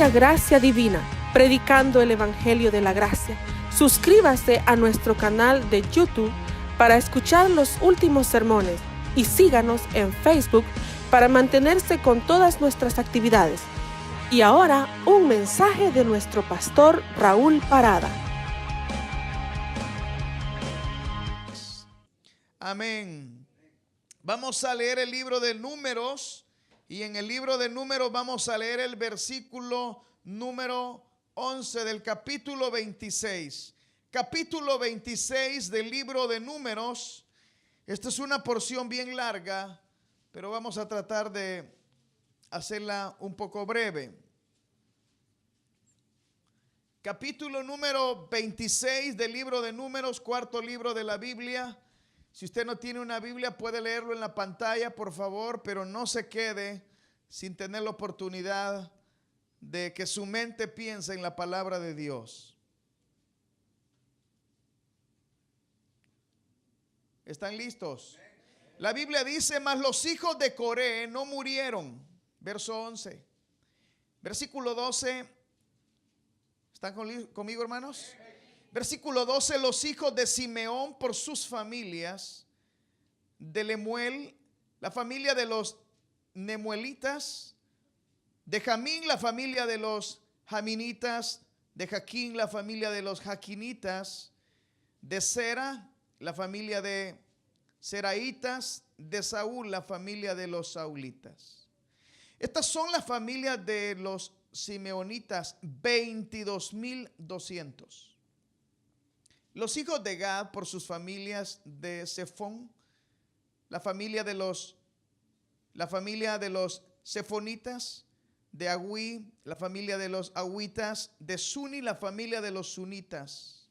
la gracia divina, predicando el Evangelio de la Gracia. Suscríbase a nuestro canal de YouTube para escuchar los últimos sermones y síganos en Facebook para mantenerse con todas nuestras actividades. Y ahora, un mensaje de nuestro pastor Raúl Parada. Amén. Vamos a leer el libro de Números, y en el libro de Números vamos a leer el versículo número 11 del capítulo 26. Capítulo 26 del libro de Números. Esta es una porción bien larga, pero vamos a tratar de hacerla un poco breve. Capítulo número 26 del libro de Números, cuarto libro de la Biblia. Si usted no tiene una Biblia, puede leerlo en la pantalla, por favor, pero no se quede sin tener la oportunidad de que su mente piense en la palabra de Dios. ¿Están listos? La Biblia dice: mas los hijos de Coré no murieron. Verso 11. Versículo 12. ¿Están conmigo, hermanos? Versículo 12, los hijos de Simeón por sus familias, de Lemuel, la familia de los nemuelitas, de Jamín, la familia de los jaminitas, de Jaquín, la familia de los jaquinitas, de Sera, la familia de seraitas, de Saúl, la familia de los saulitas. Estas son las familias de los simeonitas, 22,200. Los hijos de Gad por sus familias, de Sefón, la familia de los sefonitas, de Agüí, la familia de los agüitas, de Suni, la familia de los sunitas,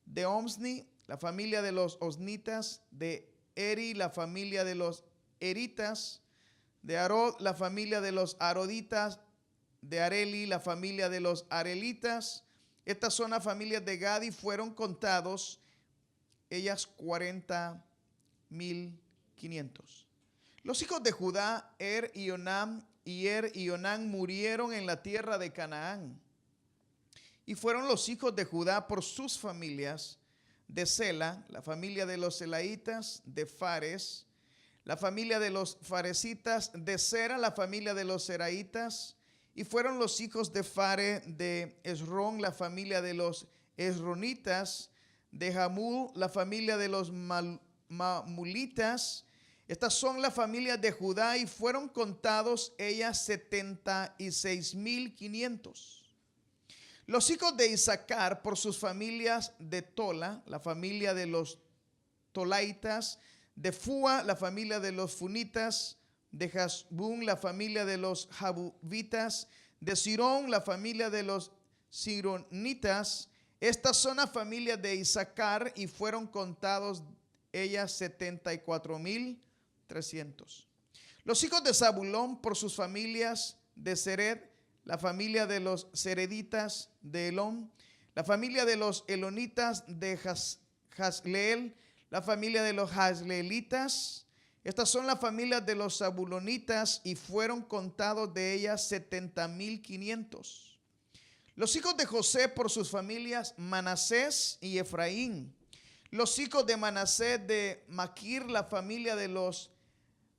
de Omsni, la familia de los osnitas, de Eri, la familia de los eritas, de Arod, la familia de los aroditas, de Areli, la familia de los arelitas. Estas son las familias de Gad y fueron contados ellas 40,500. Los hijos de Judá, Er y Onam, y Er y Onam murieron en la tierra de Canaán. Y fueron los hijos de Judá por sus familias, de Sela, la familia de los selaitas, de Fares, la familia de los faresitas, de Sera, la familia de los seraitas. Y fueron los hijos de Fare, de Esrón, la familia de los esronitas, de Jamul, la familia de los mamulitas. Estas son las familias de Judá y fueron contados ellas 76,500. Los hijos de Isaacar por sus familias, de Tola, la familia de los tolaitas, de Fua, la familia de los funitas, de Hasbun, la familia de los jabuvitas, de Sirón, la familia de los sironitas. Estas son las familias de Isaacar y fueron contados ellas 74,300. Los hijos de Zabulón por sus familias, de Sered, la familia de los sereditas, de Elón, la familia de los elonitas, de Jasleel, la familia de los jasleelitas. Estas son las familias de los zabulonitas y fueron contados de ellas 70,500. Los hijos de José por sus familias, Manasés y Efraín. Los hijos de Manasés, de Maquir, la familia de los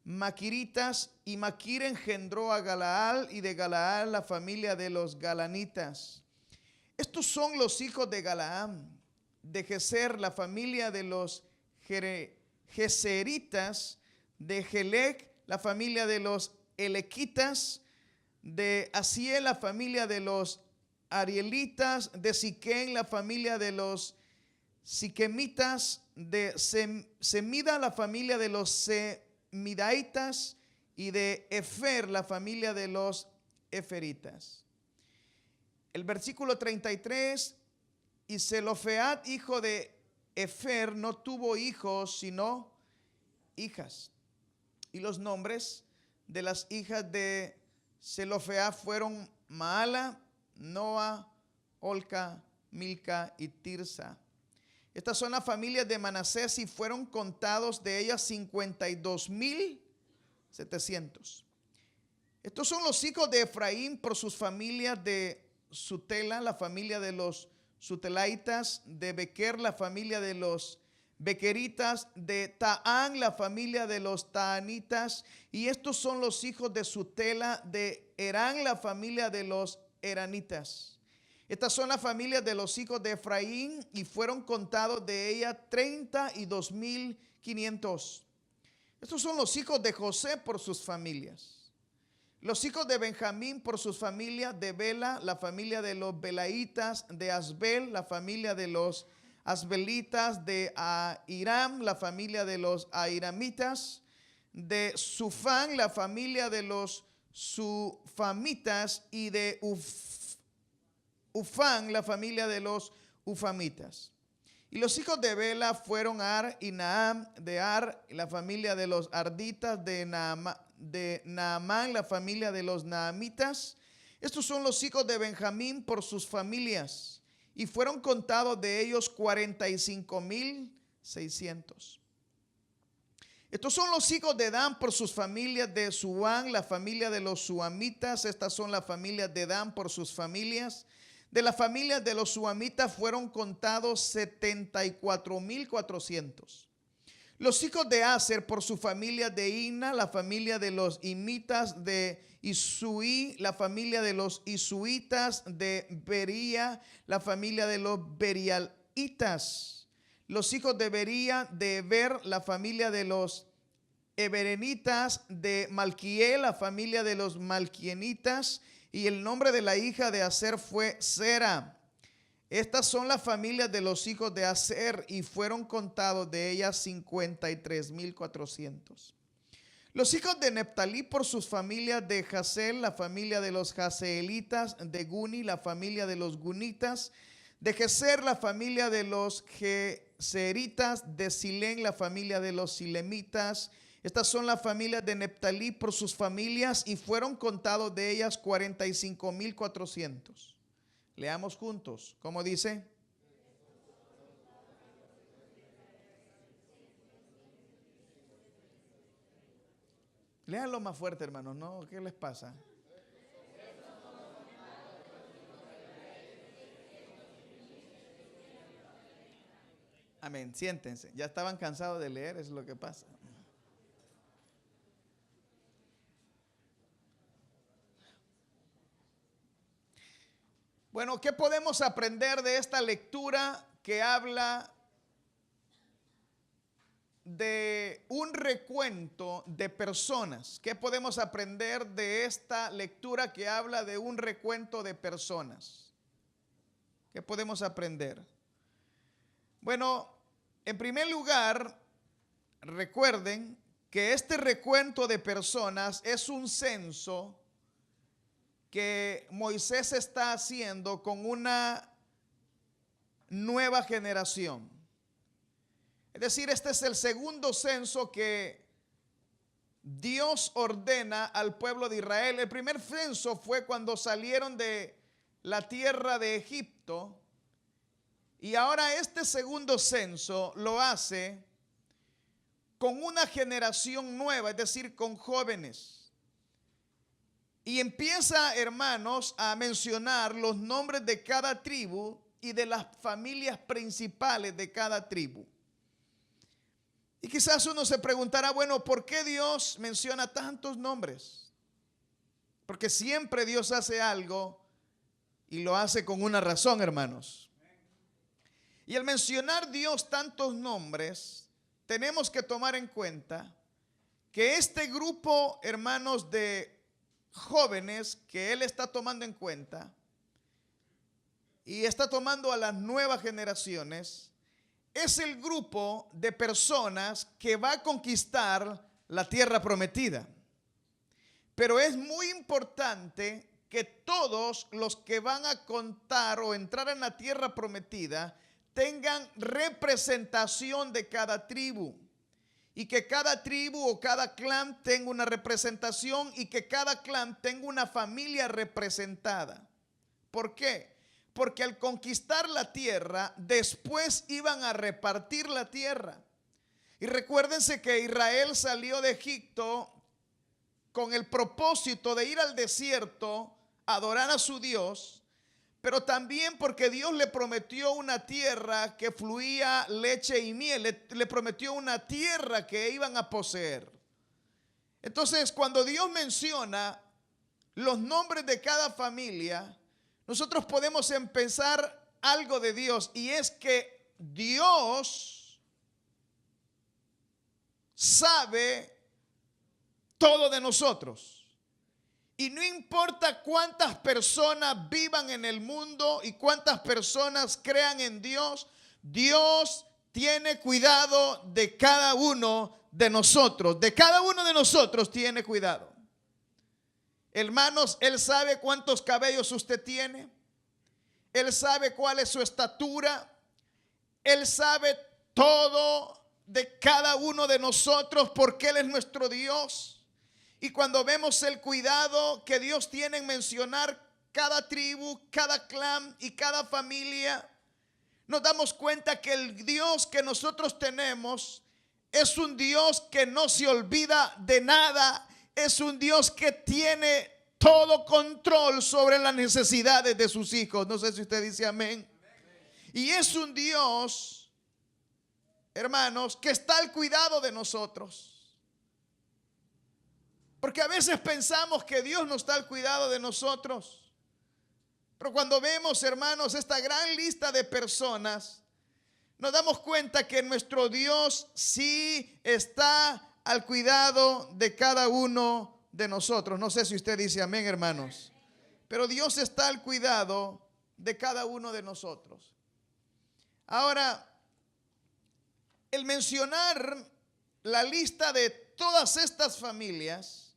maquiritas, y Maquir engendró a Galaal, y de Galaal la familia de los galanitas. Estos son los hijos de Galaam, de Geser, la familia de los geseritas, de Gelec, la familia de los elequitas, de Asiel, la familia de los arielitas, de Siquén, la familia de los siquemitas, de Semida, la familia de los semidaitas, y de Efer, la familia de los eferitas. El versículo 33, y Zelofead, hijo de Efer, no tuvo hijos, sino hijas. Y los nombres de las hijas de Zelofead fueron Maala, Noa, Olca, Milca y Tirsa. Estas son las familias de Manasés y fueron contados de ellas 52,700. Estos son los hijos de Efraín por sus familias: de Sutela, la familia de los sutelaitas; de Bequer, la familia de los bequeritas; de Taán, la familia de los taanitas. Y estos son los hijos de Sutela; de Herán, la familia de los heranitas. Estas son las familias de los hijos de Efraín, y fueron contados de ella 32,500. Estos son los hijos de José por sus familias. Los hijos de Benjamín por sus familias: de Bela, la familia de los belaitas; de Asbel, la familia de los asbelitas; de Ahiram, la familia de los ahiramitas; de Sufán, la familia de los sufamitas; y de Ufán, la familia de los ufamitas. Y los hijos de Bela fueron Ar y Naam; de Ar, la familia de los arditas; de Naamán, la familia de los naamitas. Estos son los hijos de Benjamín por sus familias, y fueron contados de ellos 45,600. Estos son los hijos de Dan por sus familias: de Suán, la familia de los suamitas. Estas son las familias de Dan por sus familias. De las familias de los suamitas fueron contados 74,400. Los hijos de Aser por su familia: de Ina, la familia de los imitas; de Isuí, la familia de los isuitas; de Bería, la familia de los berialitas. Los hijos de Bería: de Eber, la familia de los eberenitas; de Malquiel, la familia de los malquienitas. Y el nombre de la hija de Aser fue Sera. Estas son las familias de los hijos de Aser, y fueron contados de ellas 53,400. Los hijos de Neftalí por sus familias: de Jasel, la familia de los jaseelitas; de Guni, la familia de los gunitas; de Geser, la familia de los geseritas; de Silén, la familia de los silemitas. Estas son las familias de Neftalí por sus familias, y fueron contados de ellas 45,400. Leamos juntos. ¿Cómo dice? Léanlo más fuerte, hermanos. ¿No? ¿Qué les pasa? Amén. Siéntense. Ya estaban cansados de leer, eso es lo que pasa. Bueno, ¿qué podemos aprender de esta lectura que habla de un recuento de personas? ¿Qué podemos aprender de esta lectura que habla de un recuento de personas? ¿Qué podemos aprender? Bueno, en primer lugar, recuerden que este recuento de personas es un censo que Moisés está haciendo con una nueva generación. Es decir, este es el segundo censo que Dios ordena al pueblo de Israel. El primer censo fue cuando salieron de la tierra de Egipto, y ahora este segundo censo lo hace con una generación nueva, es decir, con jóvenes. Y empieza, hermanos, a mencionar los nombres de cada tribu y de las familias principales de cada tribu. Y quizás uno se preguntará, bueno, ¿por qué Dios menciona tantos nombres? Porque siempre Dios hace algo y lo hace con una razón, hermanos. Y al mencionar Dios tantos nombres, tenemos que tomar en cuenta que este grupo, hermanos, de jóvenes que Él está tomando en cuenta y está tomando a las nuevas generaciones, es el grupo de personas que va a conquistar la tierra prometida. Pero es muy importante que todos los que van a contar o entrar en la tierra prometida tengan representación de cada tribu, y que cada tribu o cada clan tenga una representación, y que cada clan tenga una familia representada. ¿Por qué? Porque al conquistar la tierra, después iban a repartir la tierra. Y recuérdense que Israel salió de Egipto con el propósito de ir al desierto a adorar a su Dios, pero también porque Dios le prometió una tierra que fluía leche y miel, le prometió una tierra que iban a poseer. Entonces, cuando Dios menciona los nombres de cada familia, nosotros podemos empezar algo de Dios, y es que Dios sabe todo de nosotros. Y no importa cuántas personas vivan en el mundo y cuántas personas crean en Dios, Dios tiene cuidado de cada uno de nosotros. De cada uno de nosotros tiene cuidado. Hermanos, Él sabe cuántos cabellos usted tiene. Él sabe cuál es su estatura. Él sabe todo de cada uno de nosotros porque Él es nuestro Dios. Y cuando vemos el cuidado que Dios tiene en mencionar cada tribu, cada clan y cada familia, nos damos cuenta que el Dios que nosotros tenemos es un Dios que no se olvida de nada. Es un Dios que tiene todo control sobre las necesidades de sus hijos. No sé si usted dice amén. Y es un Dios, hermanos, que está al cuidado de nosotros. Porque a veces pensamos que Dios no está al cuidado de nosotros. Pero cuando vemos, hermanos, esta gran lista de personas, nos damos cuenta que nuestro Dios sí está al cuidado de cada uno de nosotros. No sé si usted dice amén, hermanos. Pero Dios está al cuidado de cada uno de nosotros. Ahora, el mencionar la lista de todas estas familias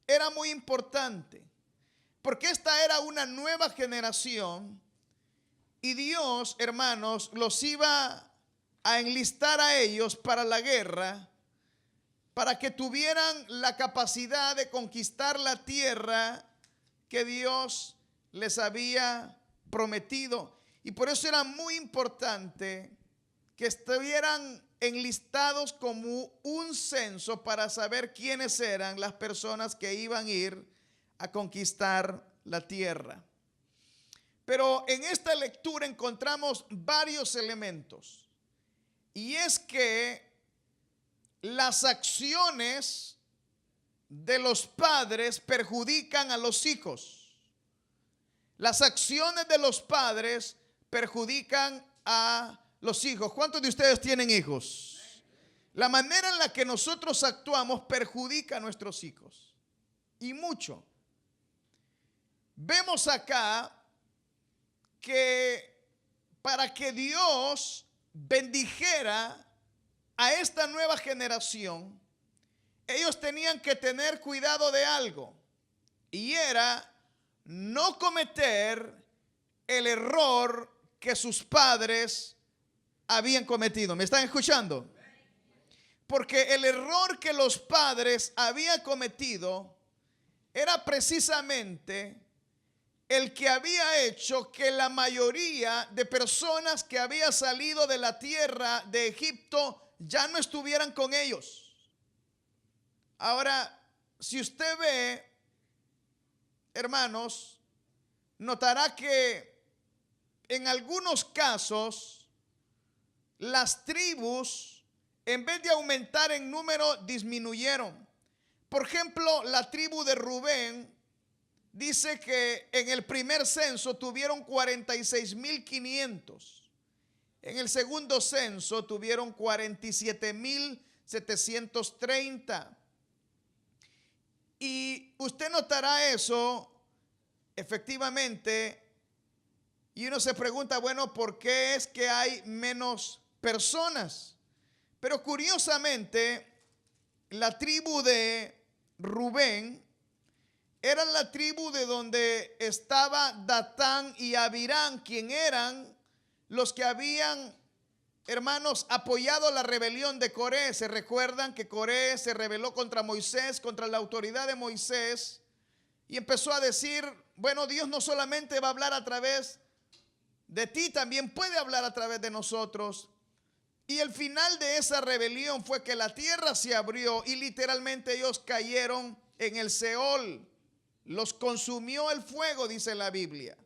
era muy importante, porque esta era una nueva generación y Dios, hermanos, los iba a enlistar a ellos para la guerra, para que tuvieran la capacidad de conquistar la tierra que Dios les había prometido. Y por eso era muy importante que estuvieran enlistados como un censo para saber quiénes eran las personas que iban a ir a conquistar la tierra. Pero en esta lectura encontramos varios elementos, y es que las acciones de los padres perjudican a los hijos. Las acciones de los padres perjudican a los hijos. ¿Cuántos de ustedes tienen hijos? La manera en la que nosotros actuamos perjudica a nuestros hijos, y mucho. Vemos acá que para que Dios bendijera a esta nueva generación, ellos tenían que tener cuidado de algo, y era no cometer el error que sus padres habían cometido. ¿Me están escuchando? Porque el error que los padres habían cometido era precisamente el que había hecho que la mayoría de personas que había salido de la tierra de Egipto ya no estuvieran con ellos. Ahora, si usted ve, hermanos, notará que en algunos casos las tribus, en vez de aumentar en número, disminuyeron. Por ejemplo, la tribu de Rubén dice que en el primer censo tuvieron 46,500. En el segundo censo tuvieron 47,730. Y usted notará eso, efectivamente, y uno se pregunta, bueno, ¿por qué es que hay menos personas? Pero curiosamente, la tribu de Rubén era la tribu de donde estaba Datán y Abirán, quien eran los que habían, hermanos, apoyado la rebelión de Coré. Se recuerdan que Coré se rebeló contra Moisés, contra la autoridad de Moisés, y empezó a decir, bueno, Dios no solamente va a hablar a través de ti, también puede hablar a través de nosotros. Y el final de esa rebelión fue que la tierra se abrió y literalmente ellos cayeron en el Seol. Los consumió el fuego, dice la Biblia.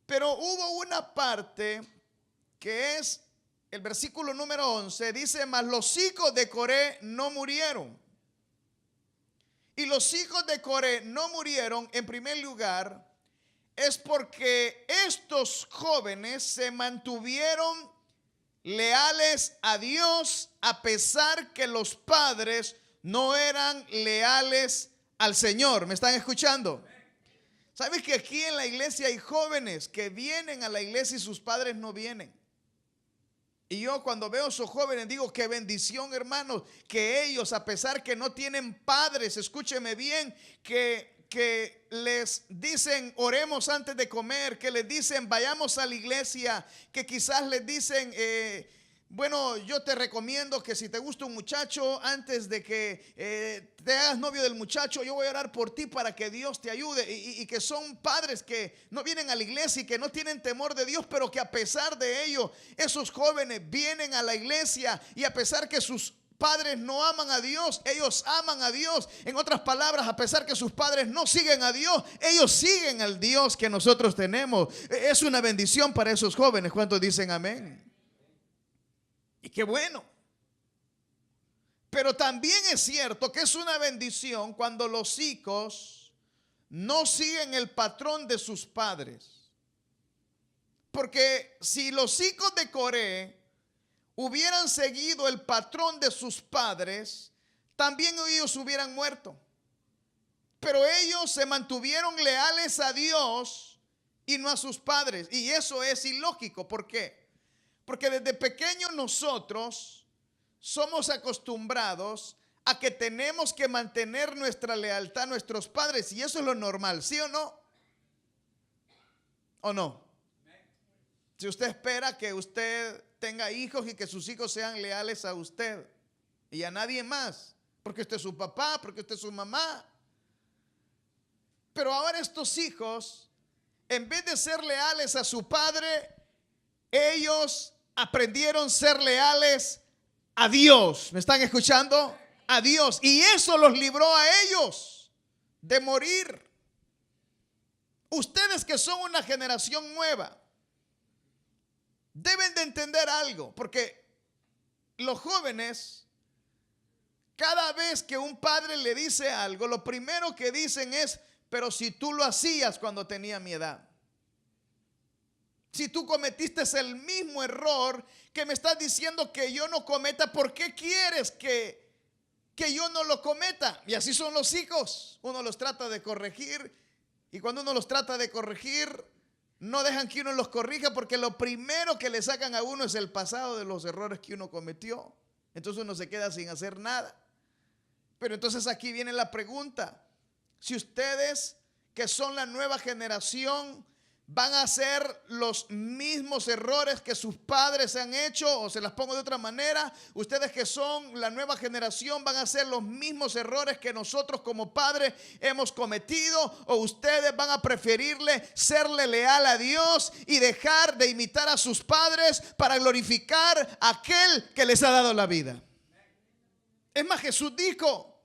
Pero hubo una parte que es el versículo número 11. Dice, mas los hijos de Coré no murieron. Y los hijos de Coré no murieron, en primer lugar, es porque estos jóvenes se mantuvieron leales a Dios, a pesar que los padres no eran leales al Señor. ¿Me están escuchando? ¿Sabes que aquí en la iglesia hay jóvenes que vienen a la iglesia y sus padres no vienen? Y yo cuando veo a esos jóvenes digo, qué bendición, hermanos, que ellos, a pesar que no tienen padres, escúcheme bien, que les dicen oremos antes de comer, que les dicen vayamos a la iglesia, que quizás les dicen bueno, yo te recomiendo que si te gusta un muchacho, antes de que te hagas novio del muchacho, yo voy a orar por ti para que Dios te ayude. Y que son padres que no vienen a la iglesia y que no tienen temor de Dios, pero que a pesar de ello, esos jóvenes vienen a la iglesia y a pesar que sus padres no aman a Dios, ellos aman a Dios. En otras palabras, a pesar que sus padres no siguen a Dios, ellos siguen al Dios que nosotros tenemos. Es una bendición para esos jóvenes. ¿Cuántos dicen amén? Y qué bueno. Pero también es cierto que es una bendición cuando los hijos no siguen el patrón de sus padres. Porque si los hijos de Coré hubieran seguido el patrón de sus padres, también ellos hubieran muerto. Pero ellos se mantuvieron leales a Dios y no a sus padres. Y eso es ilógico. ¿Por qué? Porque desde pequeños nosotros somos acostumbrados a que tenemos que mantener nuestra lealtad a nuestros padres. Y eso es lo normal, ¿sí o no? ¿O no? Si usted espera que usted tenga hijos y que sus hijos sean leales a usted y a nadie más, porque usted es su papá, porque usted es su mamá. Pero ahora estos hijos, en vez de ser leales a su padre, ellos aprendieron a ser leales a Dios. ¿Me están escuchando? A Dios. Y eso los libró a ellos de morir. Ustedes que son una generación nueva deben de entender algo, porque los jóvenes, cada vez que un padre le dice algo, lo primero que dicen es, pero si tú lo hacías cuando tenía mi edad. Si tú cometiste el mismo error que me estás diciendo que yo no cometa, ¿por qué quieres que yo no lo cometa? Y así son los hijos. Uno los trata de corregir y cuando uno los trata de corregir, no dejan que uno los corrija porque lo primero que le sacan a uno es el pasado de los errores que uno cometió. Entonces uno se queda sin hacer nada. Pero entonces aquí viene la pregunta. Si ustedes que son la nueva generación van a hacer los mismos errores que sus padres han hecho, o se las pongo de otra manera, ustedes que son la nueva generación van a hacer los mismos errores que nosotros como padres hemos cometido, o ustedes van a preferirle serle leal a Dios y dejar de imitar a sus padres para glorificar a aquel que les ha dado la vida. Es más, Jesús dijo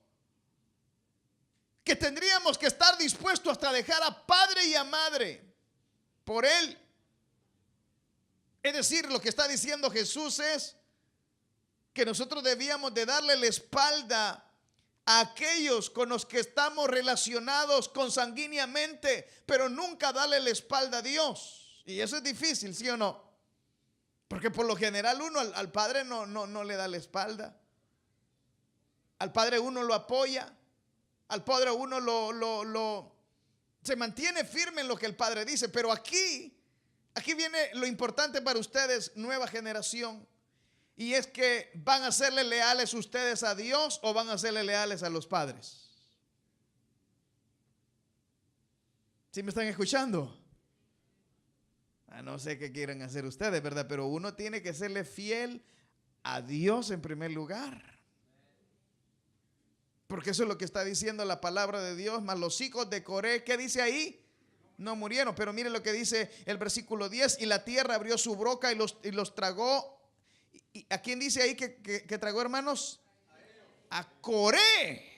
que tendríamos que estar dispuestos hasta dejar a padre y a madre por él. Es decir, lo que está diciendo Jesús es que nosotros debíamos de darle la espalda a aquellos con los que estamos relacionados consanguíneamente, pero nunca darle la espalda a Dios. Y eso es difícil, ¿sí o no? Porque por lo general uno al padre no le da la espalda. Al padre uno lo apoya. Al padre uno se mantiene firme en lo que el padre dice. Pero aquí viene lo importante para ustedes, nueva generación. Y es que van a serle leales ustedes a Dios o van a serle leales a los padres. ¿Sí me están escuchando? No sé qué quieren hacer ustedes, ¿verdad? Pero uno tiene que serle fiel a Dios en primer lugar. Porque eso es lo que está diciendo la palabra de Dios. Mas los hijos de Coré, ¿qué dice ahí? No murieron. Pero miren lo que dice el versículo 10. Y la tierra abrió su boca y los tragó. ¿Y a quién dice ahí que tragó, hermanos? A Coré.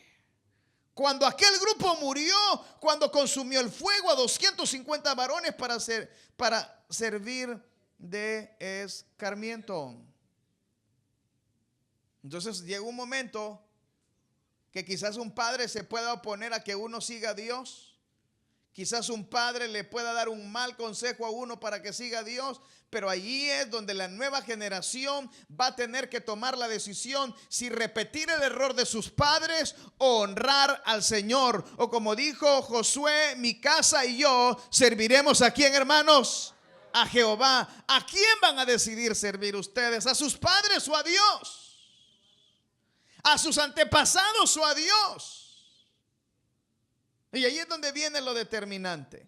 Cuando aquel grupo murió, cuando consumió el fuego a 250 varones para servir de escarmiento. Entonces llega un momento que quizás un padre se pueda oponer a que uno siga a Dios. Quizás un padre le pueda dar un mal consejo a uno para que siga a Dios, pero allí es donde la nueva generación va a tener que tomar la decisión si repetir el error de sus padres o honrar al Señor. O como dijo Josué, mi casa y yo serviremos ¿a quién, hermanos? A Jehová. ¿A quién van a decidir servir ustedes? ¿A sus padres o a Dios? ¿A sus antepasados o a Dios? Y ahí es donde viene lo determinante.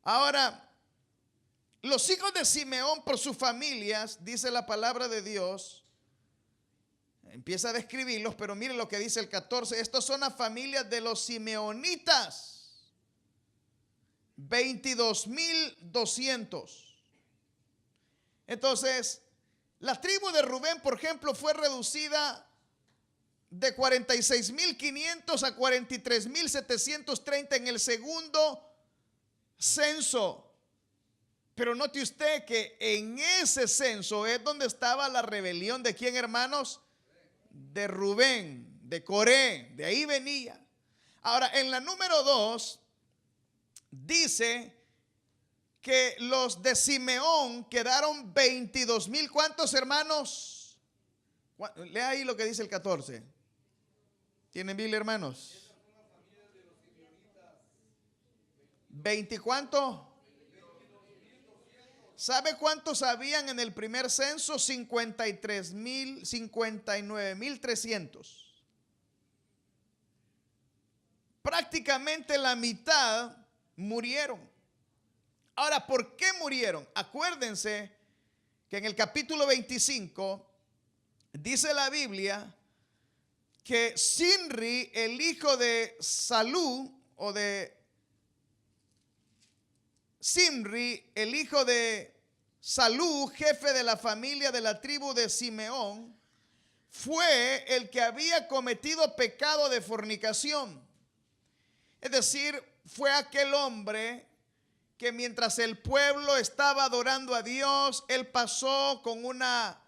Ahora, los hijos de Simeón por sus familias, dice la palabra de Dios, empieza a describirlos, pero miren lo que dice el 14. Estos son las familias de los simeonitas, 22,200. Entonces, la tribu de Rubén, por ejemplo, fue reducida de 46,500 a 43,730 en el segundo censo. Pero note usted que en ese censo es donde estaba la rebelión de ¿quién, hermanos? De Rubén, de Coré, de ahí venía. Ahora, en la número 2 dice que los de Simeón quedaron 22,000. ¿Cuántos, hermanos? Lea ahí lo que dice el 14. ¿Tienen Biblia, hermanos? 20, ¿cuánto? ¿Sabe cuántos habían en el primer censo? 59,300. Prácticamente la mitad murieron. Ahora, ¿por qué murieron? Acuérdense que en el capítulo 25 dice la Biblia que Simri, el hijo de Salú, o de Simri, el hijo de Salú, jefe de la familia de la tribu de Simeón, fue el que había cometido pecado de fornicación. Es decir, fue aquel hombre que mientras el pueblo estaba adorando a Dios, él pasó con una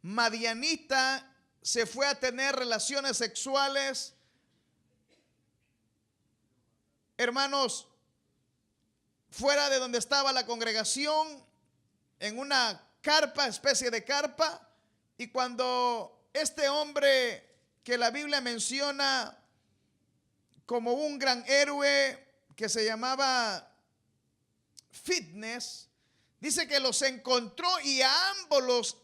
madianita, se fue a tener relaciones sexuales, hermanos, fuera de donde estaba la congregación, en una carpa, especie de carpa. Y cuando este hombre que la Biblia menciona como un gran héroe, que se llamaba Fitness, dice que los encontró y a ambos los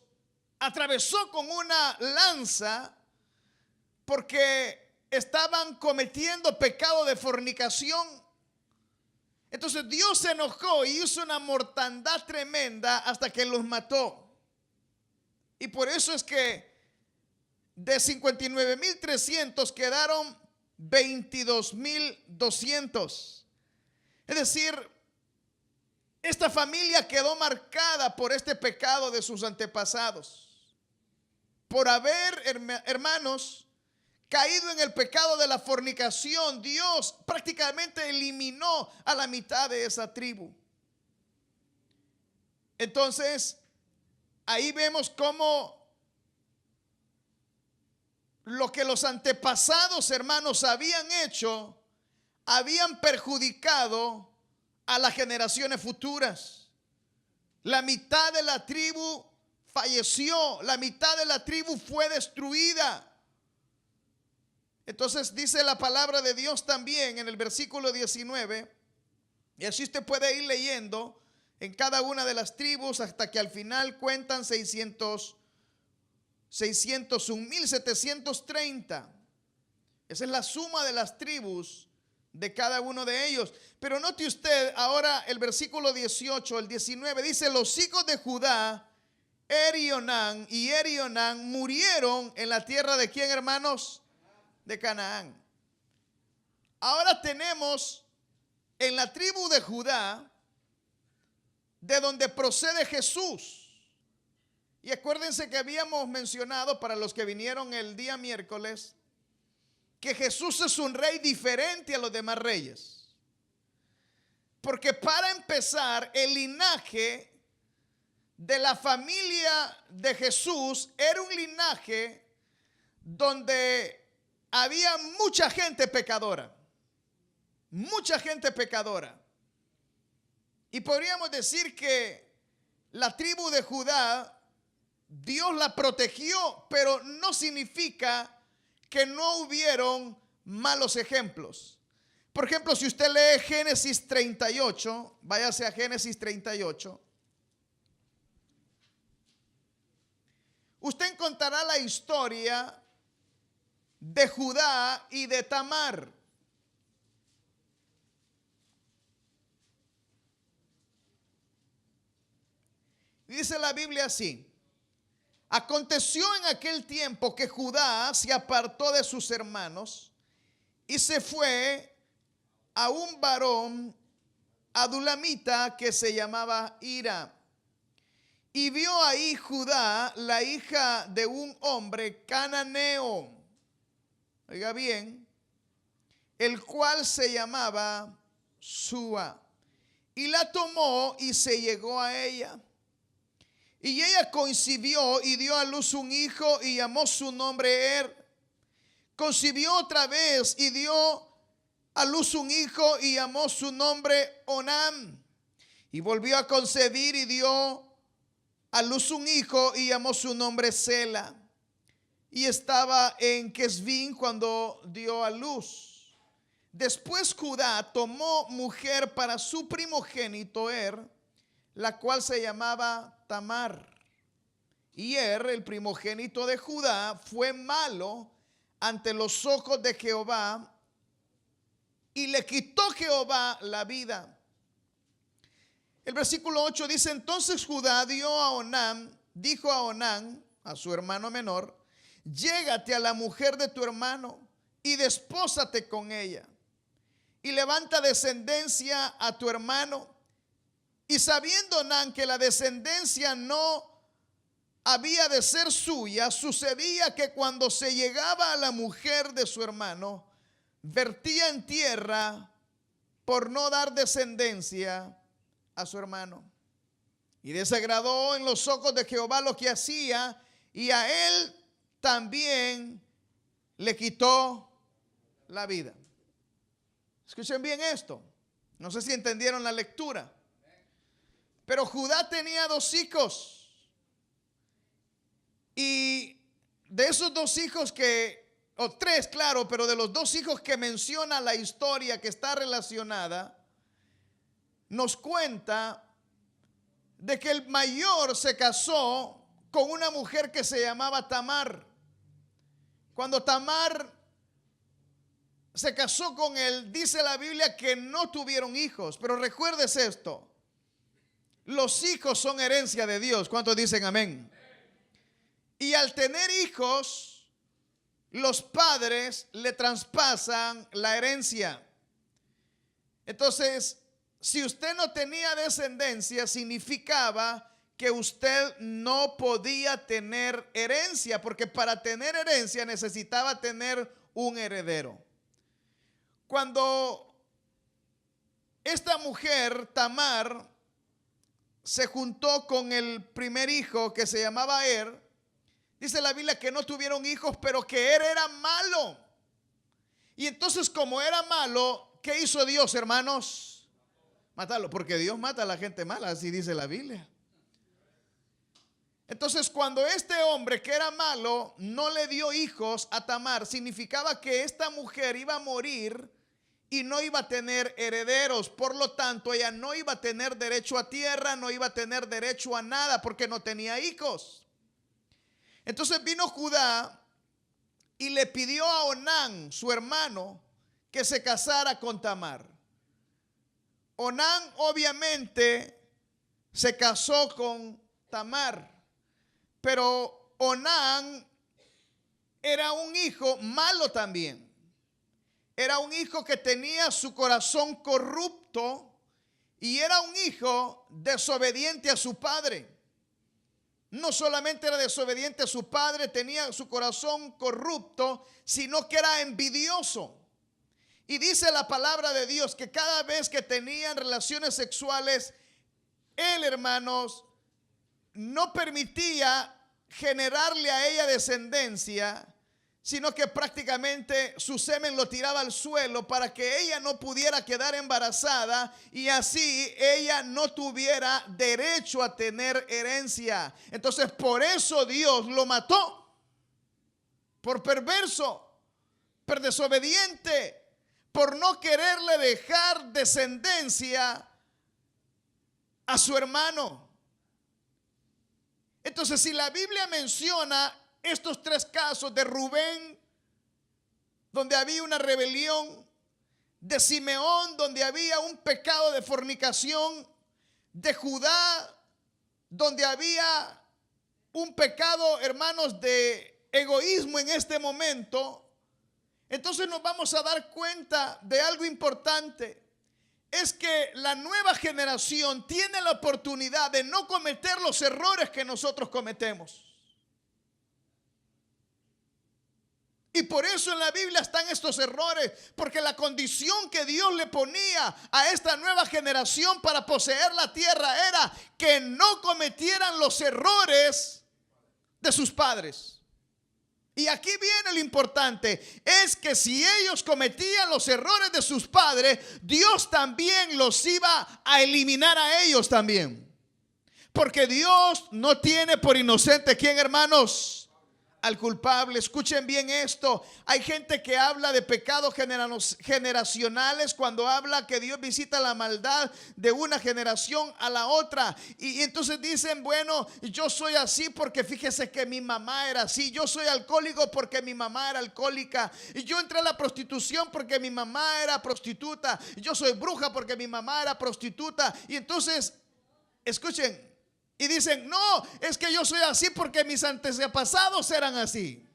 atravesó con una lanza porque estaban cometiendo pecado de fornicación. Entonces Dios se enojó y hizo una mortandad tremenda hasta que los mató. Y por eso es que de 59,300 quedaron 22,200. Es decir, esta familia quedó marcada por este pecado de sus antepasados. Por haber, hermanos, caído en el pecado de la fornicación, Dios prácticamente eliminó a la mitad de esa tribu. Entonces, ahí vemos cómo lo que los antepasados, hermanos, habían hecho, habían perjudicado a las generaciones futuras. La mitad de la tribu falleció, la mitad de la tribu fue destruida. Entonces dice la palabra de Dios también en el versículo 19, y así usted puede ir leyendo en cada una de las tribus hasta que al final cuentan 601,730. Esa es la suma de las tribus de cada uno de ellos. Pero note usted ahora el versículo 18, el 19, dice: los hijos de Judá, Erionán y Erionán, murieron en la tierra de ¿quién, hermanos? De Canaán. Ahora tenemos en la tribu de Judá, de donde procede Jesús. Y acuérdense que habíamos mencionado, para los que vinieron el día miércoles, que Jesús es un rey diferente a los demás reyes. Porque para empezar, el linaje de la familia de Jesús era un linaje donde había mucha gente pecadora. Mucha gente pecadora. Y podríamos decir que la tribu de Judá, Dios la protegió, pero no significa que no hubieron malos ejemplos. Por ejemplo, si usted lee Génesis 38, váyase a Génesis 38. Usted encontrará la historia de Judá y de Tamar. Dice la Biblia así: aconteció en aquel tiempo que Judá se apartó de sus hermanos y se fue a un varón adulamita que se llamaba Hira. Y vio ahí Judá la hija de un hombre cananeo, oiga bien, el cual se llamaba Sua, y la tomó y se llegó a ella. Y ella concibió y dio a luz un hijo y llamó su nombre Er. Concibió otra vez y dio a luz un hijo y llamó su nombre Onam. Y volvió a concebir y dio a luz un hijo y llamó su nombre Sela. Y estaba en Quesbín cuando dio a luz. Después Judá tomó mujer para su primogénito Er, la cual se llamaba Tamar. Y Er, el primogénito de Judá, fue malo ante los ojos de Jehová, y le quitó Jehová la vida. El versículo 8 dice: entonces Judá dijo a Onán, a su hermano menor: llégate a la mujer de tu hermano y despósate con ella, y levanta descendencia a tu hermano. Y sabiendo Onán que la descendencia no había de ser suya, sucedía que cuando se llegaba a la mujer de su hermano, vertía en tierra por no dar descendencia a su hermano. Y desagradó en los ojos de Jehová lo que hacía, y a él también le quitó la vida. Escuchen bien esto. No sé si entendieron la lectura. Pero Judá tenía 2 hijos. Y de esos 2 hijos o 3, claro, pero de los 2 hijos que menciona la historia que está relacionada, nos cuenta de que el mayor se casó con una mujer que se llamaba Tamar. Cuando Tamar se casó con él, dice la Biblia que no tuvieron hijos. Pero recuérdese esto: los hijos son herencia de Dios. ¿Cuántos dicen amén? Y al tener hijos, los padres le traspasan la herencia. Entonces, si usted no tenía descendencia, significaba que usted no podía tener herencia, porque para tener herencia necesitaba tener un heredero. Cuando esta mujer, Tamar, se juntó con el primer hijo que se llamaba Er, dice la Biblia que no tuvieron hijos, pero que Er era malo. Y entonces, como era malo, ¿qué hizo Dios, hermanos? Matarlo, porque Dios mata a la gente mala, así dice la Biblia. Entonces, cuando este hombre que era malo no le dio hijos a Tamar, significaba que esta mujer iba a morir y no iba a tener herederos. Por lo tanto, ella no iba a tener derecho a tierra, no iba a tener derecho a nada, porque no tenía hijos. Entonces vino Judá y le pidió a Onán, su hermano, que se casara con Tamar. Onán obviamente se casó con Tamar, pero Onán era un hijo malo también. Era un hijo que tenía su corazón corrupto y era un hijo desobediente a su padre. no solamente era desobediente a su padre, tenía su corazón corrupto, sino que era envidioso. Y dice la palabra de Dios que cada vez que tenían relaciones sexuales, él, hermanos, no permitía generarle a ella descendencia, sino que prácticamente su semen lo tiraba al suelo para que ella no pudiera quedar embarazada y así ella no tuviera derecho a tener herencia. Entonces por eso Dios lo mató, por perverso, por desobediente, por no quererle dejar descendencia a su hermano. Entonces, si la Biblia menciona estos tres casos de Rubén, donde había una rebelión, de Simeón, donde había un pecado de fornicación, de Judá, donde había un pecado, hermanos, de egoísmo en este momento, entonces nos vamos a dar cuenta de algo importante. Es que la nueva generación tiene la oportunidad de no cometer los errores que nosotros cometemos. Y por eso en la Biblia están estos errores, porque la condición que Dios le ponía a esta nueva generación para poseer la tierra era que no cometieran los errores de sus padres. Y aquí viene lo importante, es que si ellos cometían los errores de sus padres, Dios también los iba a eliminar a ellos también. Porque Dios no tiene por inocente, ¿quién, hermanos? Al culpable. Escuchen bien esto. Hay gente que habla de pecados generacionales cuando habla que Dios visita la maldad de una generación a la otra. Y entonces dicen, bueno, yo soy así porque fíjese que mi mamá era así. Yo soy alcohólico porque mi mamá era alcohólica. Y yo entré a la prostitución porque mi mamá era prostituta. Yo soy bruja porque mi mamá era prostituta. Y entonces, escuchen. Y dicen, no, es que yo soy así porque mis antepasados eran así.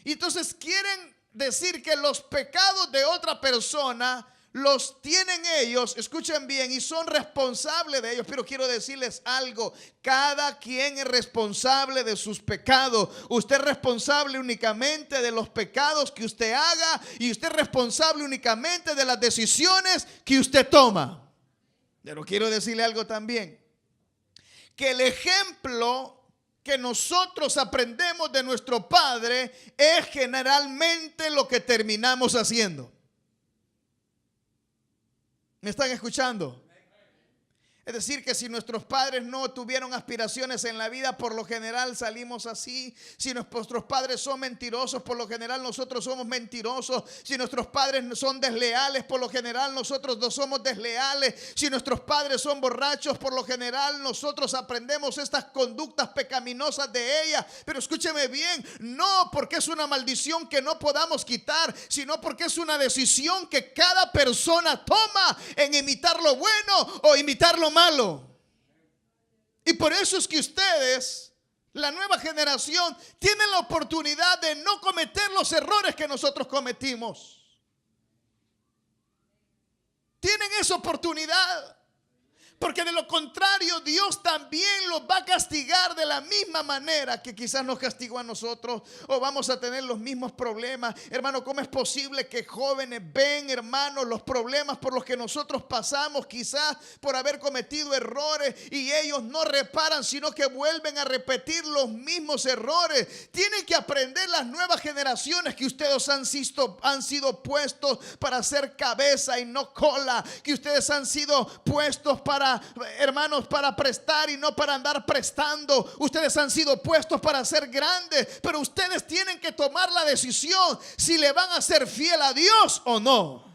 Y entonces quieren decir que los pecados de otra persona los tienen ellos, escuchen bien, y son responsables de ellos. Pero quiero decirles algo, cada quien es responsable de sus pecados. Usted es responsable únicamente de los pecados que usted haga y usted es responsable únicamente de las decisiones que usted toma. Pero quiero decirle algo también, que el ejemplo que nosotros aprendemos de nuestro padre es generalmente lo que terminamos haciendo. ¿Me están escuchando? Es decir, que si nuestros padres no tuvieron aspiraciones en la vida, por lo general salimos así. Si nuestros padres son mentirosos, por lo general nosotros somos mentirosos. Si nuestros padres son desleales, por lo general nosotros no somos desleales. Si nuestros padres son borrachos, por lo general nosotros aprendemos estas conductas pecaminosas de ellas. Pero escúcheme bien, no porque es una maldición que no podamos quitar, sino porque es una decisión que cada persona toma en imitar lo bueno o imitar lo malo. Y por eso es que ustedes, la nueva generación, tienen la oportunidad de no cometer los errores que nosotros cometimos. Tienen esa oportunidad. Porque de lo contrario, Dios también los va a castigar de la misma manera que quizás nos castigó a nosotros, o vamos a tener los mismos problemas. Hermano, ¿cómo es posible que jóvenes ven, hermanos, los problemas por los que nosotros pasamos, quizás por haber cometido errores, y ellos no reparan, sino que vuelven a repetir los mismos errores? Tienen que aprender las nuevas generaciones que ustedes han sido puestos para ser cabeza y no cola, que ustedes han sido puestos para, hermanos, para prestar y no para andar prestando. Ustedes han sido puestos para ser grandes, pero ustedes tienen que tomar la decisión si le van a ser fiel a Dios o no.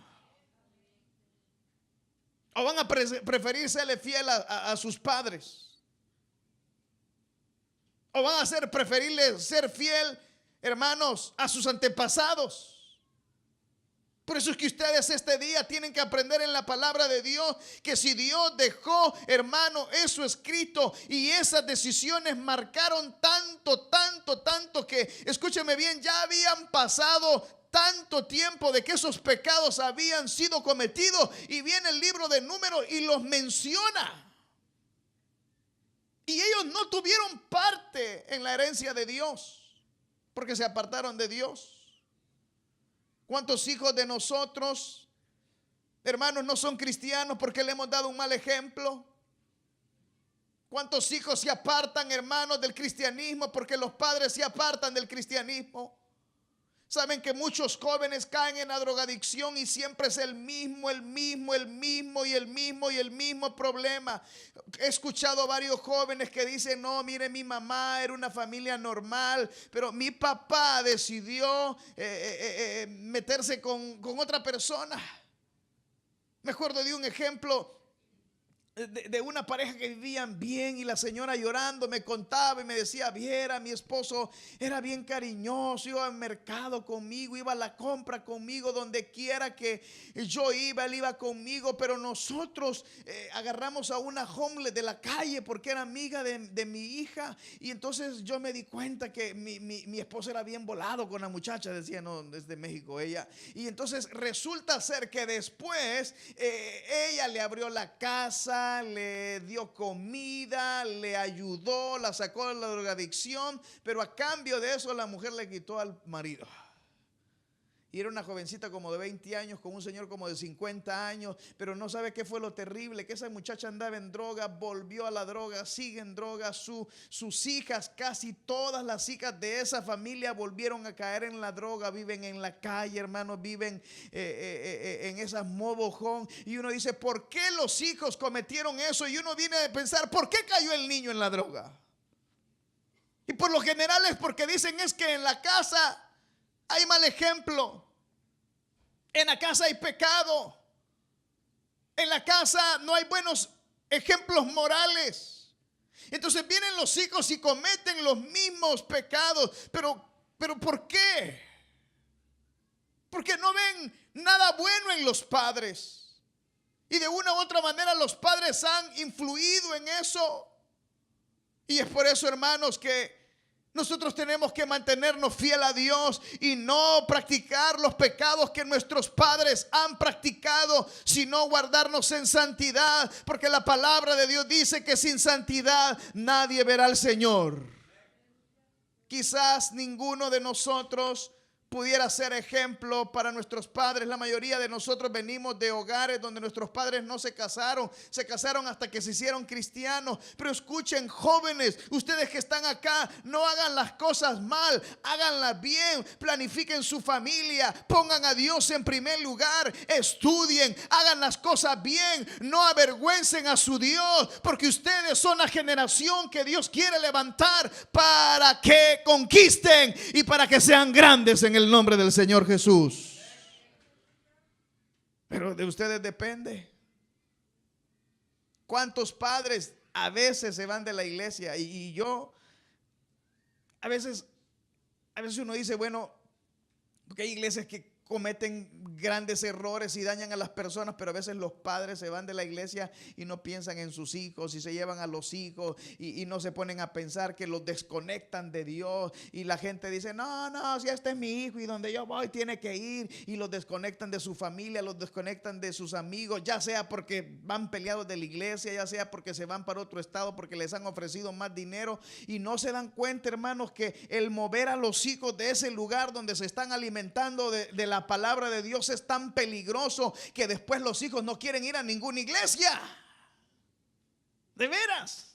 O van a preferir serle fiel a sus padres. O van a preferirle ser fiel, hermanos, a sus antepasados. Por eso es que ustedes este día tienen que aprender en la palabra de Dios que si Dios dejó, hermano, eso escrito, y esas decisiones marcaron tanto que, escúcheme bien, ya habían pasado tanto tiempo de que esos pecados habían sido cometidos, y viene el libro de Números y los menciona. Y ellos no tuvieron parte en la herencia de Dios porque se apartaron de Dios. ¿Cuántos hijos de nosotros, hermanos, no son cristianos porque le hemos dado un mal ejemplo? ¿Cuántos hijos se apartan, hermanos, del cristianismo porque los padres se apartan del cristianismo? Saben que muchos jóvenes caen en la drogadicción y siempre es el mismo problema. He escuchado a varios jóvenes que dicen, no, mire, mi mamá era una familia normal, pero mi papá decidió meterse con otra persona. Me acuerdo de un ejemplo de una pareja que vivían bien y la señora llorando me contaba y me decía, viera, mi esposo era bien cariñoso, iba al mercado conmigo, iba a la compra conmigo, donde quiera que yo iba, él iba conmigo, pero nosotros agarramos a una homeless de la calle porque era amiga de mi hija, y entonces yo me di cuenta que mi esposo era bien volado con la muchacha, decía, no, es de México ella, y entonces resulta ser que después ella le abrió la casa, le dio comida, le ayudó, la sacó de la drogadicción, pero a cambio de eso la mujer le quitó al marido. Y era una jovencita como de 20 años con un señor como de 50 años, pero no sabe qué fue lo terrible, que esa muchacha andaba en droga, volvió a la droga, sigue en droga, sus hijas, casi todas las hijas de esa familia volvieron a caer en la droga, viven en la calle, hermanos, viven en esas mobile home, y uno dice, ¿por qué los hijos cometieron eso? Y uno viene a pensar, ¿por qué cayó el niño en la droga? Y por lo general es porque dicen es que en la casa hay mal ejemplo, en la casa hay pecado, en la casa no hay buenos ejemplos morales. Entonces vienen los hijos y cometen los mismos pecados. Pero ¿por qué? Porque no ven nada bueno en los padres. Y de una u otra manera los padres han influido en eso. Y es por eso, hermanos, que nosotros tenemos que mantenernos fiel a Dios y no practicar los pecados que nuestros padres han practicado, sino guardarnos en santidad, porque la palabra de Dios dice que sin santidad nadie verá al Señor. Quizás ninguno de nosotros pudiera ser ejemplo para nuestros padres. La mayoría de nosotros venimos de hogares donde nuestros padres no se casaron hasta que se hicieron cristianos. Pero escuchen, jóvenes, ustedes que están acá, no hagan las cosas mal, háganlas bien, planifiquen su familia, pongan a Dios en primer lugar, estudien, hagan las cosas bien, no avergüencen a su Dios, porque ustedes son la generación que Dios quiere levantar para que conquisten y para que sean grandes en el nombre del Señor Jesús. Pero de ustedes depende. ¿Cuántos padres a veces se van de la iglesia? Y yo a veces uno dice, bueno, porque hay iglesias que cometen grandes errores y dañan a las personas, pero a veces los padres se van de la iglesia y no piensan en sus hijos y se llevan a los hijos y no se ponen a pensar, que los desconectan de Dios, y la gente dice, no, si este es mi hijo y donde yo voy tiene que ir, y los desconectan de su familia, los desconectan de sus amigos, ya sea porque van peleados de la iglesia, ya sea porque se van para otro estado porque les han ofrecido más dinero, y no se dan cuenta, hermanos, que el mover a los hijos de ese lugar donde se están alimentando de la palabra de Dios es tan peligroso que después los hijos no quieren ir a ninguna iglesia. De veras.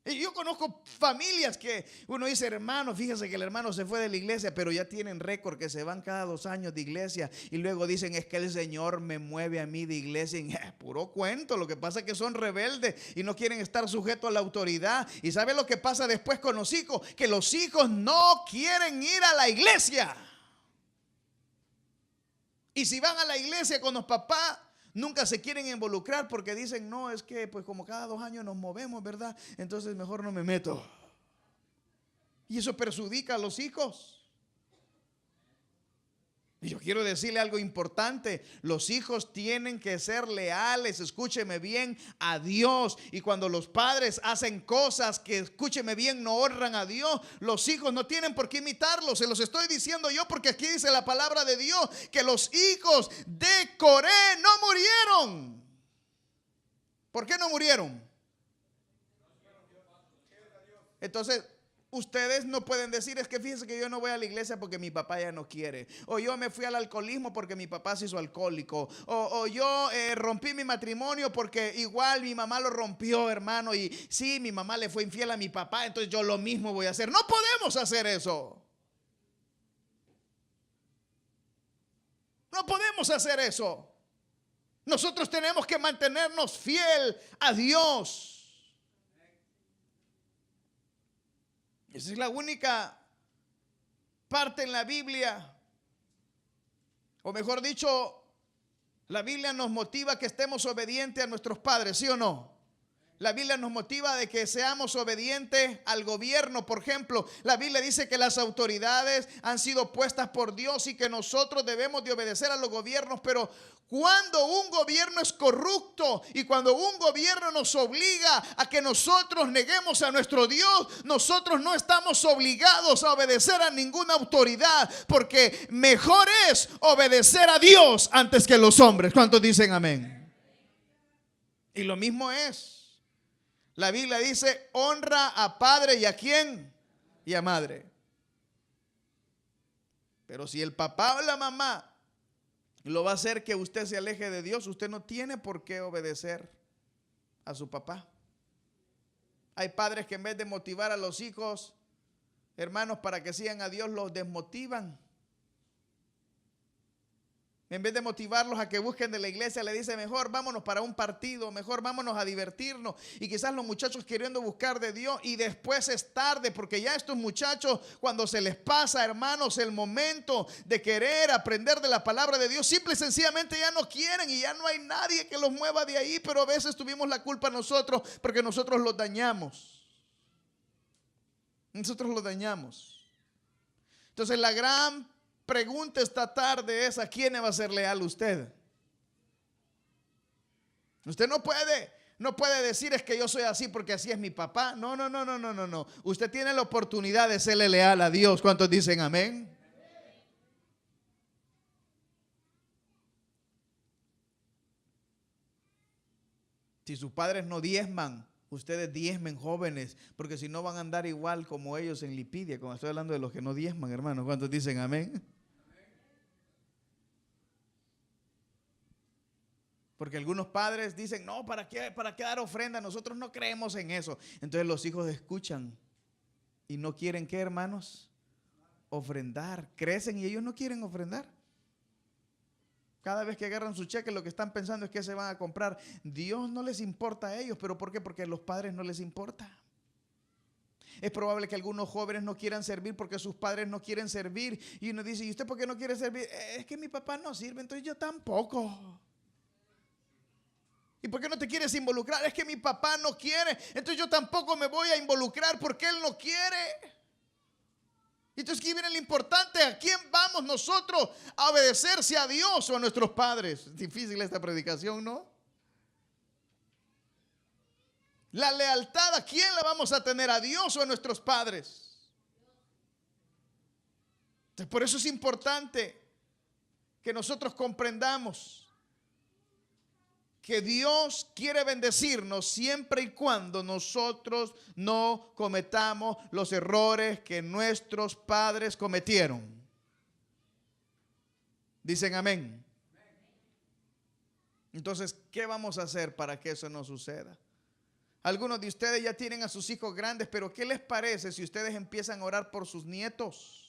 Y yo conozco familias que uno dice, hermano, fíjese que el hermano se fue de la iglesia, pero ya tienen récord que se van cada 2 años de iglesia, y luego dicen, es que el Señor me mueve a mí de iglesia. Y, puro cuento. Lo que pasa es que son rebeldes y no quieren estar sujetos a la autoridad. ¿Y sabe lo que pasa después con los hijos? Que los hijos no quieren ir a la iglesia. Y si van a la iglesia con los papás, nunca se quieren involucrar porque dicen, no, es que pues como cada 2 años nos movemos, ¿verdad? Entonces mejor no me meto. Y eso perjudica a los hijos. Y yo quiero decirle algo importante: los hijos tienen que ser leales, escúcheme bien, a Dios. Y cuando los padres hacen cosas que, escúcheme bien, no honran a Dios, los hijos no tienen por qué imitarlos. Se los estoy diciendo yo porque aquí dice la palabra de Dios que los hijos de Coré no murieron. ¿Por qué no murieron? Entonces, ustedes no pueden decir, es que fíjense que yo no voy a la iglesia porque mi papá ya no quiere. O yo me fui al alcoholismo porque mi papá se hizo alcohólico. O yo rompí mi matrimonio porque igual mi mamá lo rompió, hermano. Y sí, mi mamá le fue infiel a mi papá, entonces yo lo mismo voy a hacer. No podemos hacer eso. No podemos hacer eso. Nosotros tenemos que mantenernos fiel a Dios. Esa es la única parte en la Biblia, o mejor dicho, la Biblia nos motiva a que estemos obedientes a nuestros padres, ¿sí o no? La Biblia nos motiva de que seamos obedientes al gobierno. Por ejemplo, la Biblia dice que las autoridades han sido puestas por Dios y que nosotros debemos de obedecer a los gobiernos. Pero cuando un gobierno es corrupto y cuando un gobierno nos obliga a que nosotros neguemos a nuestro Dios, nosotros no estamos obligados a obedecer a ninguna autoridad, porque mejor es obedecer a Dios antes que los hombres. ¿Cuántos dicen amén? Y lo mismo es. La Biblia dice, honra a padre y a quién, y a madre. Pero si el papá o la mamá lo va a hacer que usted se aleje de Dios, usted no tiene por qué obedecer a su papá. Hay padres que en vez de motivar a los hijos, hermanos, para que sigan a Dios, los desmotivan. En vez de motivarlos a que busquen de la iglesia, le dice, mejor vámonos para un partido, mejor vámonos a divertirnos. Y quizás los muchachos queriendo buscar de Dios, y después es tarde, porque ya estos muchachos, cuando se les pasa, hermanos, el momento de querer aprender de la palabra de Dios, simple y sencillamente ya no quieren y ya no hay nadie que los mueva de ahí. Pero a veces tuvimos la culpa nosotros, porque nosotros los dañamos. Nosotros los dañamos. Entonces la gran pregunta esta tarde es, ¿a quién va a ser leal usted? Usted no puede decir, es que yo soy así porque así es mi papá. No. Usted tiene la oportunidad de serle leal a Dios. ¿Cuántos dicen amén? Si sus padres no diezman, ustedes diezmen, jóvenes, porque si no van a andar igual como ellos en Lipidia. Como estoy hablando de los que no diezman, hermanos. ¿Cuántos dicen amén? Porque algunos padres dicen, no, ¿para qué dar ofrenda? Nosotros no creemos en eso. Entonces los hijos escuchan y no quieren, ¿qué, hermanos? Ofrendar. Crecen y ellos no quieren ofrendar. Cada vez que agarran su cheque, lo que están pensando es que se van a comprar. Dios no les importa a ellos. ¿Pero por qué? Porque a los padres no les importa. Es probable que algunos jóvenes no quieran servir porque sus padres no quieren servir. Y uno dice, ¿y usted por qué no quiere servir? Es que mi papá no sirve, entonces yo tampoco. ¿Y por qué no te quieres involucrar? Es que mi papá no quiere, entonces yo tampoco me voy a involucrar porque él no quiere. Entonces aquí viene lo importante, ¿a quién vamos nosotros a obedecer? ¿Si a Dios o a nuestros padres? Es difícil esta predicación, ¿no? La lealtad, ¿a quién la vamos a tener? ¿A Dios o a nuestros padres? Entonces, por eso es importante que nosotros comprendamos que Dios quiere bendecirnos siempre y cuando nosotros no cometamos los errores que nuestros padres cometieron. Dicen amén. Entonces, ¿qué vamos a hacer para que eso no suceda? Algunos de ustedes ya tienen a sus hijos grandes, pero ¿qué les parece si ustedes empiezan a orar por sus nietos?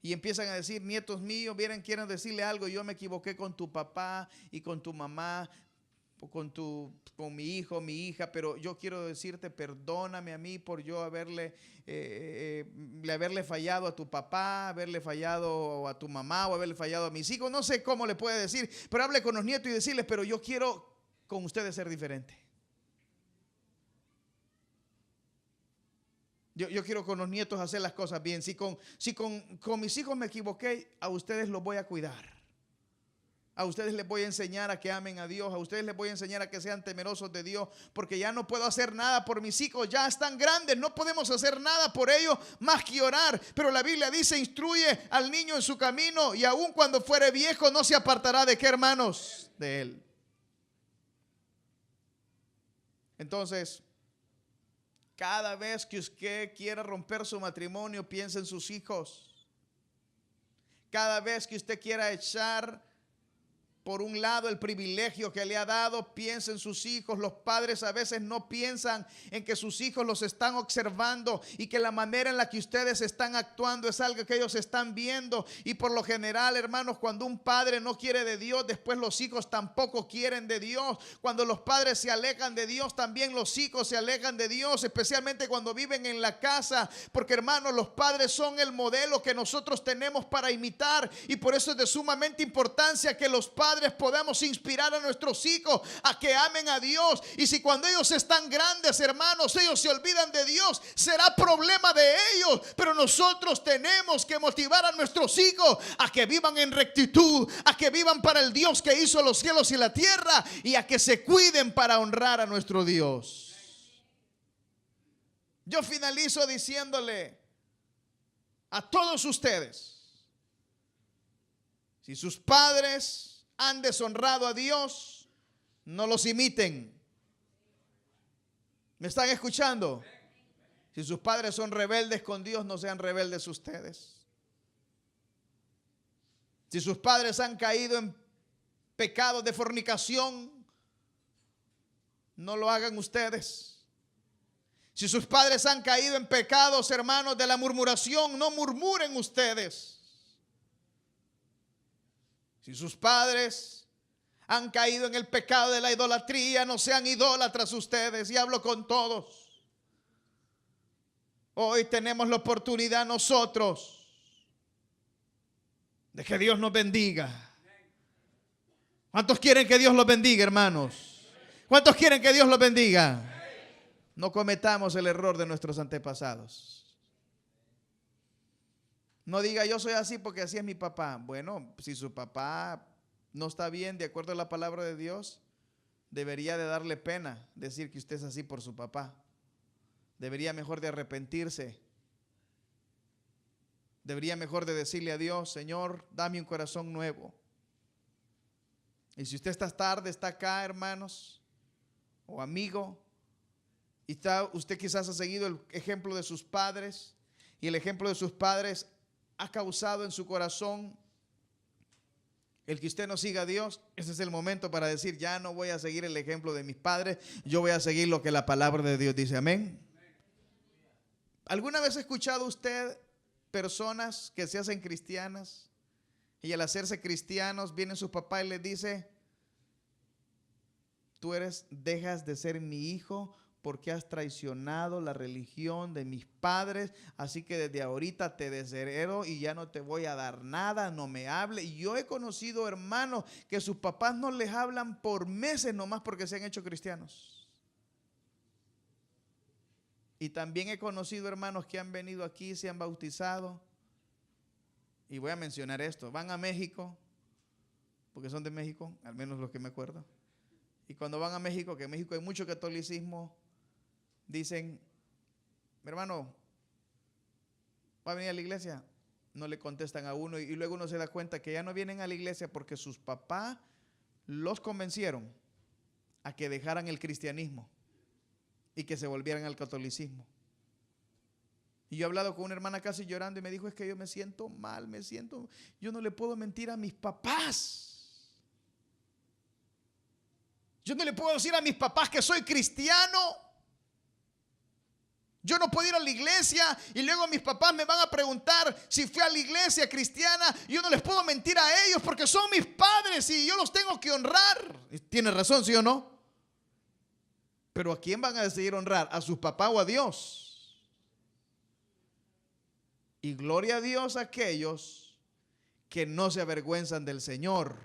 Y empiezan a decir, nietos míos, vienen, quieren decirle algo, yo me equivoqué con tu papá y con tu mamá, con mi hijo, mi hija, pero yo quiero decirte, perdóname a mí por yo haberle fallado a tu papá, haberle fallado a tu mamá o haberle fallado a mis hijos. No sé cómo le puede decir, pero hable con los nietos y decirles, pero yo quiero con ustedes ser diferente. Yo quiero con los nietos hacer las cosas bien. Si con mis hijos me equivoqué, a ustedes los voy a cuidar. A ustedes les voy a enseñar a que amen a Dios. A ustedes les voy a enseñar a que sean temerosos de Dios. Porque ya no puedo hacer nada por mis hijos. Ya están grandes. No podemos hacer nada por ellos más que orar. Pero la Biblia dice, instruye al niño en su camino. Y aun cuando fuere viejo no se apartará de qué, hermanos, de él. Entonces, Cada vez que usted quiera romper su matrimonio, piense en sus hijos. Cada vez que usted quiera echar por un lado el privilegio que le ha dado, piensa en sus hijos. Los padres a veces no piensan en que sus hijos los están observando y que la manera en la que ustedes están actuando es algo que ellos están viendo. Y por lo general, hermanos, cuando un padre no quiere de Dios, después los hijos tampoco quieren de Dios. Cuando los padres se alejan de Dios, también los hijos se alejan de Dios, especialmente cuando viven en la casa, porque, hermanos, los padres son el modelo que nosotros tenemos para imitar, y por eso es de sumamente importancia que los padres podamos inspirar a nuestros hijos a que amen a Dios. Y si cuando ellos están grandes, hermanos, ellos se olvidan de Dios, será problema de ellos. Pero nosotros tenemos que motivar a nuestros hijos a que vivan en rectitud, a que vivan para el Dios que hizo los cielos y la tierra, y a que se cuiden para honrar a nuestro Dios. Yo finalizo diciéndole a todos ustedes: si sus padres han deshonrado a Dios, no los imiten. ¿Me están escuchando? Si sus padres son rebeldes con Dios, no sean rebeldes ustedes. Si sus padres han caído en pecados de fornicación, no lo hagan ustedes. Si sus padres han caído en pecados, hermanos, de la murmuración, no murmuren ustedes. Si sus padres han caído en el pecado de la idolatría, no sean idólatras ustedes. Y hablo con todos. Hoy tenemos la oportunidad nosotros de que Dios nos bendiga. ¿Cuántos quieren que Dios los bendiga, hermanos? ¿Cuántos quieren que Dios los bendiga? No cometamos el error de nuestros antepasados. No diga: yo soy así porque así es mi papá. Bueno, si su papá no está bien de acuerdo a la palabra de Dios, debería de darle pena decir que usted es así por su papá. Debería mejor de arrepentirse. Debería mejor de decirle a Dios: Señor, dame un corazón nuevo. Y si usted esta tarde está acá, hermanos, o amigo, y usted quizás ha seguido el ejemplo de sus padres, y el ejemplo de sus padres ha causado en su corazón el que usted no siga a Dios, ese es el momento para decir: ya no voy a seguir el ejemplo de mis padres, yo voy a seguir lo que la palabra de Dios dice. Amén. ¿Alguna vez ha escuchado usted personas que se hacen cristianas y al hacerse cristianos viene su papá y les dice: tú dejas de ser mi hijo porque has traicionado la religión de mis padres, así que desde ahorita te desheredo y ya no te voy a dar nada, no me hable? Y yo he conocido hermanos que sus papás no les hablan por meses nomás porque se han hecho cristianos. Y también he conocido hermanos que han venido aquí, se han bautizado, y voy a mencionar esto: van a México, porque son de México, al menos los que me acuerdo, y cuando van a México, que en México hay mucho catolicismo, dicen: mi hermano, ¿va a venir a la iglesia? No le contestan a uno, y luego uno se da cuenta que ya no vienen a la iglesia porque sus papás los convencieron a que dejaran el cristianismo y que se volvieran al catolicismo. Y yo he hablado con una hermana casi llorando y me dijo: es que yo me siento mal, yo no le puedo mentir a mis papás. Yo no le puedo decir a mis papás que soy cristiano. Yo no puedo ir a la iglesia y luego mis papás me van a preguntar si fui a la iglesia cristiana. Yo no les puedo mentir a ellos porque son mis padres y yo los tengo que honrar. ¿Tiene razón, sí o no? Pero ¿a quién van a decidir honrar? ¿A sus papás o a Dios? Y gloria a Dios a aquellos que no se avergüenzan del Señor.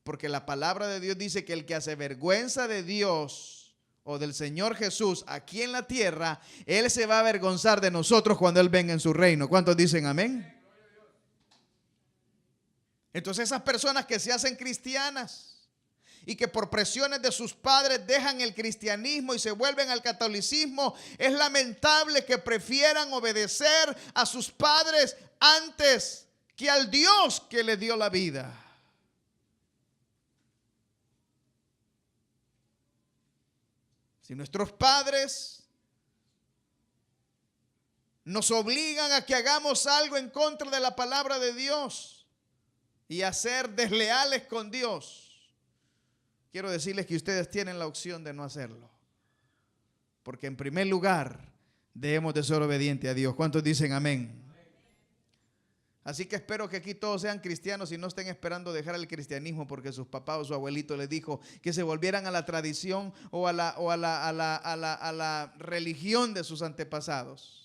Porque la palabra de Dios dice que el que hace vergüenza de Dios o del Señor Jesús aquí en la tierra, Él se va a avergonzar de nosotros cuando Él venga en su reino. ¿Cuántos dicen amén? Entonces esas personas que se hacen cristianas y que por presiones de sus padres dejan el cristianismo y se vuelven al catolicismo, es lamentable que prefieran obedecer a sus padres antes que al Dios que les dio la vida. Si nuestros padres nos obligan a que hagamos algo en contra de la palabra de Dios y a ser desleales con Dios, quiero decirles que ustedes tienen la opción de no hacerlo. Porque en primer lugar debemos de ser obedientes a Dios. ¿Cuántos dicen amén? Así que espero que aquí todos sean cristianos y no estén esperando dejar el cristianismo porque sus papás o su abuelito les dijo que se volvieran a la tradición o a la religión de sus antepasados.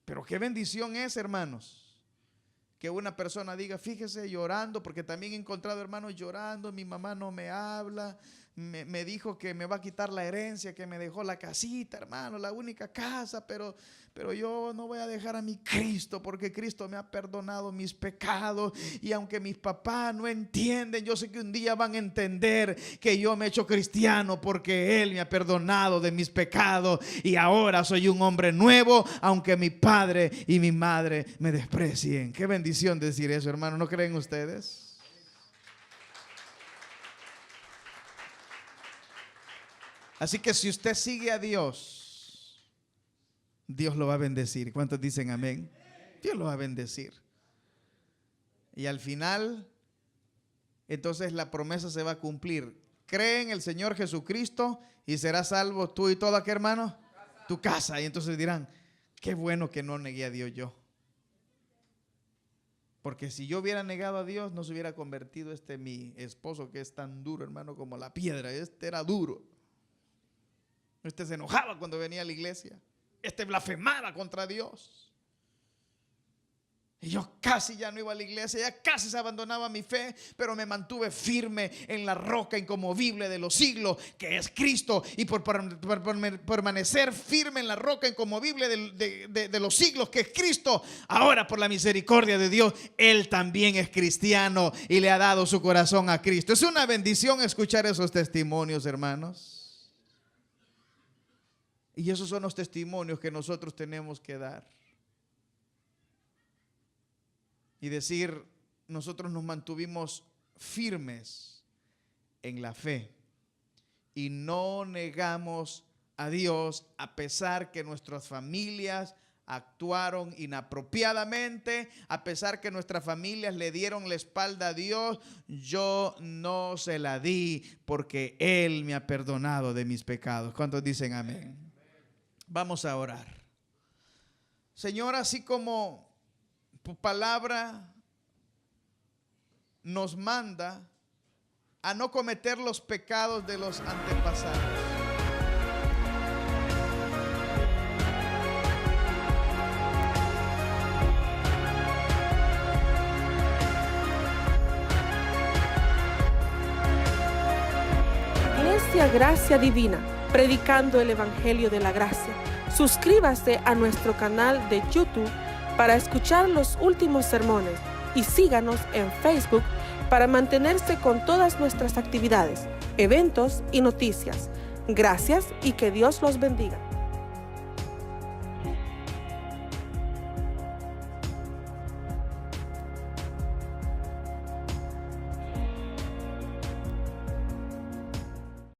Pero qué bendición es, hermanos, que una persona diga, fíjese, llorando, porque también he encontrado hermanos llorando, mi mamá no me habla, me dijo que me va a quitar la herencia, que me dejó la casita, hermano, la única casa, pero yo no voy a dejar a mi Cristo, porque Cristo me ha perdonado mis pecados, y aunque mis papás no entienden, yo sé que un día van a entender que yo me he hecho cristiano porque Él me ha perdonado de mis pecados, y ahora soy un hombre nuevo, aunque mi padre y mi madre me desprecien. Qué bendición decir eso, hermano, ¿no creen ustedes? Así que si usted sigue a Dios, Dios lo va a bendecir. ¿Cuántos dicen amén? Dios lo va a bendecir. Y al final, entonces la promesa se va a cumplir. Cree en el Señor Jesucristo y serás salvo tú y todo, ¿qué, hermano? Tu casa. Y entonces dirán, qué bueno que no negué a Dios yo. Porque si yo hubiera negado a Dios, no se hubiera convertido mi esposo, que es tan duro, hermano, como la piedra. Este era duro. Este se enojaba cuando venía a la iglesia. Este blasfemaba contra Dios. Y yo casi ya no iba a la iglesia, ya casi se abandonaba mi fe, pero me mantuve firme en la roca inconmovible de los siglos, que es Cristo. Y por permanecer firme en la roca inconmovible de los siglos, que es Cristo, ahora por la misericordia de Dios, Él también es cristiano y le ha dado su corazón a Cristo. Es una bendición escuchar esos testimonios, hermanos. Y esos son los testimonios que nosotros tenemos que dar. Y decir, nosotros nos mantuvimos firmes en la fe y no negamos a Dios a pesar que nuestras familias actuaron inapropiadamente, a pesar que nuestras familias le dieron la espalda a Dios. Yo no se la di porque Él me ha perdonado de mis pecados. ¿Cuántos dicen amén? Vamos a orar. Señor, así como tu palabra nos manda a no cometer los pecados de los antepasados, Iglesia Gracia Divina, predicando el Evangelio de la Gracia. Suscríbase a nuestro canal de YouTube para escuchar los últimos sermones y síganos en Facebook para mantenerse con todas nuestras actividades, eventos y noticias. Gracias y que Dios los bendiga.